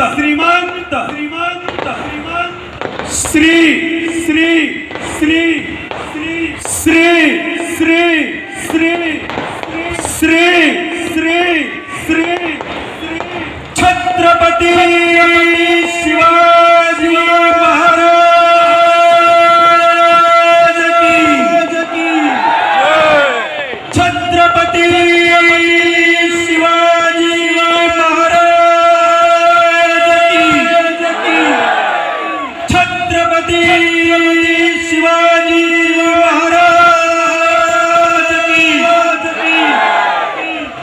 श्रीमंत श्री श्री श्री श्री श्री श्री श्री श्री श्री छत्रपती शिवाजी महाराज की छत्रपती शिवाजी महाराज की छत्रपती शिवाजी महाराज की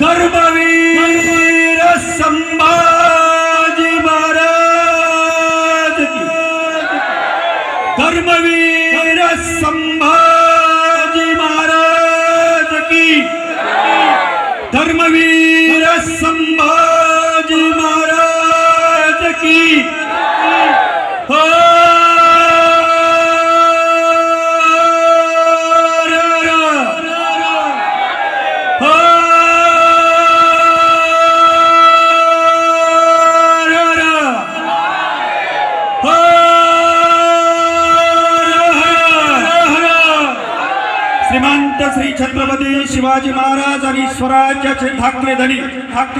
धर्मवीर संभाजी महाराज की धर्मवीर संभाजी महाराज की धर्मवीर संभाजी महाराज की हो श्रीमंत श्री छत्रपती शिवाजी महाराज आणि स्वराज्याचे ठाकरे धनी ठाकरे